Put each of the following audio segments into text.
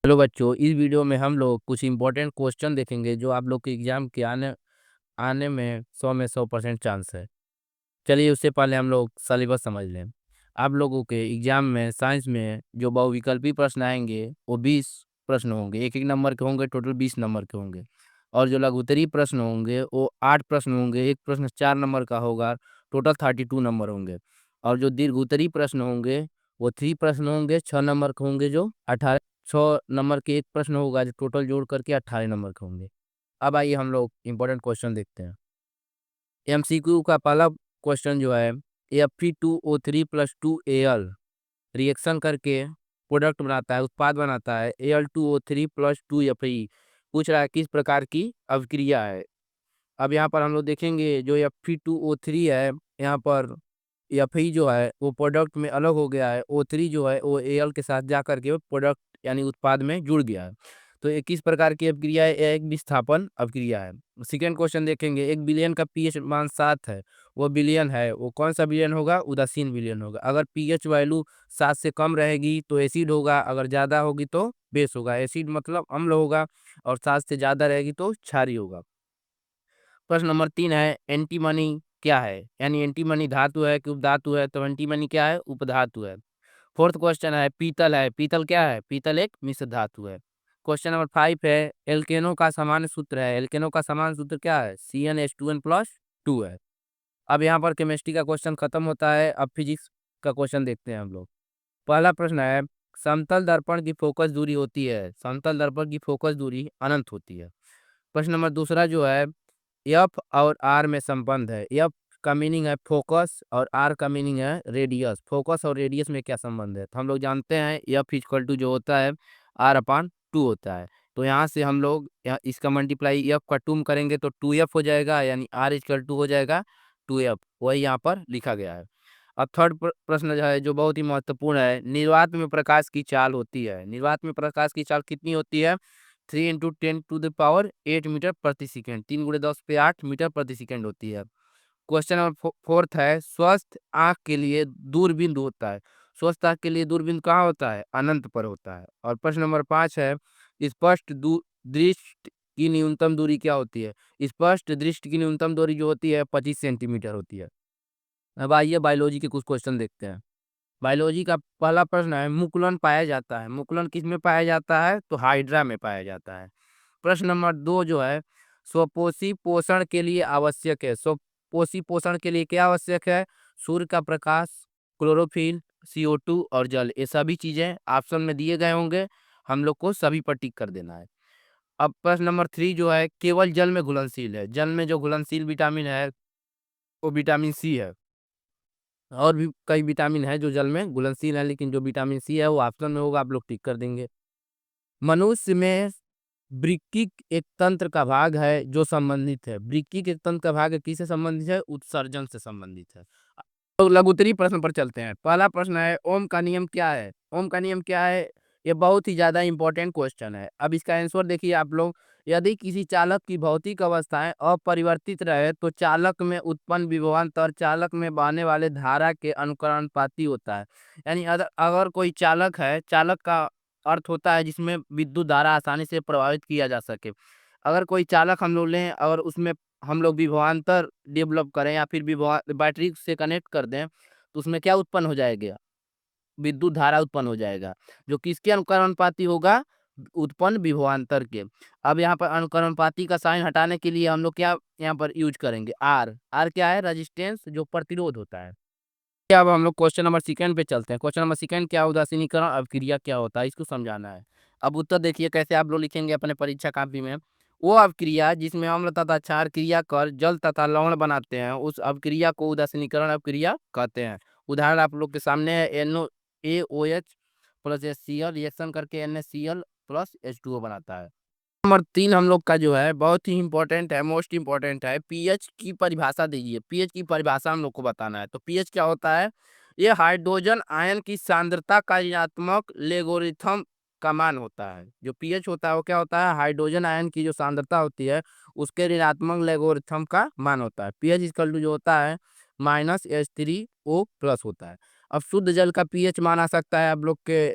Hello बच्चों, इस video में हम लोग कुछ इंपॉर्टेंट क्वेश्चन देखेंगे जो आप लोग के एग्जाम के आने आने में 100% चांस है। चलिए उससे पहले हम लोग सिलेबस समझ लें। आप लोगों के एग्जाम में साइंस में जो बहुविकल्पी प्रश्न आएंगे वो 20 प्रश्न होंगे, एक एक नंबर के होंगे, टोटल 20 नंबर के होंगे। और जो लघुत्तरीय प्रश्न होंगे वो 8 प्रश्न होंगे, एक प्रश्न 4 नंबर का होगा, टोटल 32 नंबर होंगे। और जो दीर्घोत्तरीय प्रश्न होंगे वो 3 प्रश्न होंगे, 6 नंबर के होंगे, जो 6 नंबर के एक प्रश्न होगा, जो टोटल जोड़ करके 18 नंबर के होंगे। अब आइए हम लोग इंपॉर्टेंट क्वेश्चन देखते हैं। एमसीक्यू का पहला क्वेश्चन जो है, Fe2O3 प्लस 2Al रिएक्शन करके प्रोडक्ट बनाता है, उत्पाद बनाता है Al2O3 प्लस 2Fe। पूछ रहा है किस प्रकार की अभिक्रिया है। अब यहाँ पर हम लोग देखेंगे जो Fe2O3 है, यहाँ पर Fe जो है वो प्रोडक्ट में अलग हो गया है, O3 जो है वो Al के साथ जा करके प्रोडक्ट यानी उत्पाद में जुड़ गया है। तो ये किस प्रकार की अभिक्रिया है? यह एक विस्थापन अभिक्रिया है। सेकेंड क्वेश्चन देखेंगे, एक बिलियन का पीएच मान 7 है, वो बिलियन है, वो कौन सा बिलियन होगा? उदासीन बिलियन होगा। अगर पीएच वैल्यू 7 से कम रहेगी तो एसिड होगा, अगर ज़्यादा होगी तो बेस होगा। एसिड मतलब अम्ल होगा और 7 से ज़्यादा रहेगी तो क्षारीय होगा। प्रश्न नंबर 3 है, एंटीमनी क्या है? यानी एंटीमनी धातु है कि उपधातु है? तो एंटीमनी क्या है? उपधातु है। फोर्थ क्वेश्चन है, पीतल है, पीतल क्या है? पीतल एक मिश्र धातु है। क्वेश्चन नंबर 5 है, एल्केनो का सामान्य सूत्र है, एल्केनो का सामान्य सूत्र क्या है? CnH2n प्लस 2 है। अब यहाँ पर केमिस्ट्री का क्वेश्चन खत्म होता है, अब फिजिक्स का क्वेश्चन देखते हैं हम लोग। पहला प्रश्न है, समतल दर्पण की फोकस दूरी होती है, समतल दर्पण की फोकस दूरी अनंत होती है। प्रश्न नंबर दूसरा जो है, एफ और आर में संबंध है। एफ का मीनिंग है फोकस और आर का मीनिंग है रेडियस। फोकस और रेडियस में क्या संबंध है? तो हम लोग जानते हैं एफ इक्वल टू जो होता है R/2 होता है। तो यहाँ से हम लोग इसका मल्टीप्लाई एफ का 2 करेंगे तो 2F हो जाएगा, यानी R इक्वल टू हो जाएगा 2F। वही यहाँ पर लिखा गया है। अब थर्ड प्रश्न जो है, जो बहुत ही महत्वपूर्ण है, निर्वात में प्रकाश की चाल होती है। निर्वात में प्रकाश की चाल कितनी होती है? 3 × 10⁸ मीटर प्रति सेकेंड, 3 × 10⁸ मीटर प्रति सेकेंड होती है। क्वेश्चन नंबर फोर्थ है, स्वस्थ आंख के लिए दूरबीन होता है। स्वस्थ आंख के लिए दूरबीन कहाँ होता है? अनंत पर होता है। और प्रश्न नंबर 5 है, स्पष्ट दृष्टि की न्यूनतम दूरी क्या होती है? स्पष्ट दृष्टि की न्यूनतम दूरी जो होती है 25 सेंटीमीटर होती है। अब आइए बायोलॉजी के कुछ क्वेश्चन देखते हैं। बायोलॉजी का पहला प्रश्न है, मुकुलन पाया जाता है। मुकुलन किस में पाया जाता है? तो हाइड्रा में पाया जाता है। प्रश्न नंबर 2 जो है, स्वपोषी पोषण के लिए आवश्यक है। स्वपोषी पोषण के लिए क्या आवश्यक है? सूर्य का प्रकाश, क्लोरोफिल, CO2 और जल। ये सभी चीजें ऑप्शन में दिए गए होंगे, हम लोग को सभी पर टिक कर देना है। अब प्रश्न नंबर 3 जो है, केवल जल में घुलनशील है। जल में जो घुलनशील विटामिन है वो विटामिन सी है। और भी कई विटामिन है जो जल में घुलनशील है, लेकिन जो विटामिन सी है वो ऑप्शन में होगा, आप लोग टिक कर देंगे। मनुष्य में वृक्किक एक तंत्र का भाग है जो संबंधित है। वृक्किक एक तंत्र का भाग है, किससे संबंधित है? उत्सर्जन से संबंधित है। तो लघुत्तरी प्रश्न पर चलते हैं। पहला प्रश्न है, ओम का नियम क्या है? ओम का नियम क्या है? ये बहुत ही ज्यादा इंपॉर्टेंट क्वेश्चन है। अब इसका आंसर देखिए आप लोग। यदि किसी चालक की भौतिक अवस्थाएं अपरिवर्तित रहे तो चालक में उत्पन्न विभवांतर चालक में बहने वाले धारा के अनुकरणपाती होता है। यानी अगर अगर कोई चालक है, चालक का अर्थ होता है जिसमें विद्युत धारा आसानी से प्रभावित किया जा सके। अगर कोई चालक हम लोग लें और उसमें हम लोग विभवांतर डेवलप करें या फिर विभवा बैटरी से कनेक्ट कर दें तो उसमें क्या उत्पन्न हो जाएगा? विद्युत धारा उत्पन्न हो जाएगा, जो किसके अनुकरणपाती होगा? उत्पन्न विभवांतर के। अब यहाँ पर अनुकरणपाती का साइन हटाने के लिए हम लोग क्या यहाँ पर यूज करेंगे? आर। आर क्या है? रेजिस्टेंस, जो प्रतिरोध होता है। अब हम लोग क्वेश्चन नंबर सेकंड पे चलते हैं। क्वेश्चन नंबर सेकंड क्या? उदासीनीकरण अभिक्रिया क्या होता है, इसको समझाना है। अब उत्तर देखिए कैसे आप लोग लिखेंगे अपने परीक्षा कापी में। वो अभिक्रिया जिसमें अम्ल तथा क्षार क्रिया कर जल तथा लवण बनाते हैं, उस अभिक्रिया को उदासीनीकरण अभिक्रिया कहते हैं। उदाहरण आप लोग के सामने है, NaOH प्लस HCl रिएक्शन करके NaCl प्लस H2O बनाता है। नंबर 3 हम लोग का जो है बहुत ही इंपॉर्टेंट है, मोस्ट इंपॉर्टेंट है। पीएच की परिभाषा दीजिए। पीएच की परिभाषा हम लोग को बताना है। तो पीएच क्या होता है? ये हाइड्रोजन आयन की सांद्रता का ऋणात्मक लेगोरिथम का मान होता है। जो पीएच होता है वो क्या होता है? हाइड्रोजन आयन की जो सांद्रता होती है उसके ऋणात्मक लेगोरिथम का मान होता है। पीएच इक्वल टू जो होता है -H3O+ होता है। अब शुद्ध जल का पीएच मान आ सकता है आप लोग के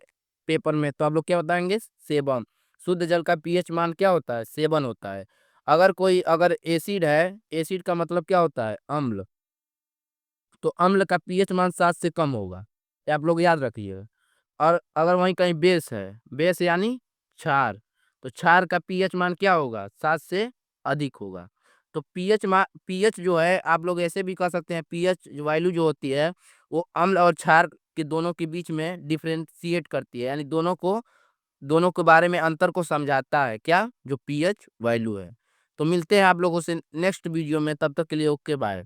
पेपर में, तो आप लोग क्या बताएंगे? 7। शुद्ध जल का पीएच मान क्या होता है? 7 होता है। अगर एसिड है, एसिड का मतलब क्या होता है? अम्ल। तो अम्ल का पीएच मान 7 से कम होगा, ये आप लोग याद रखिए। और अगर वहीं कहीं बेस है, बेस यानी क्षार, तो क्षार का पीएच मान क्या होगा? 7 से अधिक होगा। तो पीएच जो है आप लोग ऐसे भी कह सकते हैं, पीएच वैल्यू जो होती है वो अम्ल और क्षार के दोनों के बीच में डिफरेंशिएट करती है, यानी दोनों के बारे में अंतर को समझाता है, क्या? जो पीएच वैल्यू है। तो मिलते हैं आप लोगों से नेक्स्ट वीडियो में, तब तक के लिए ओके बाय।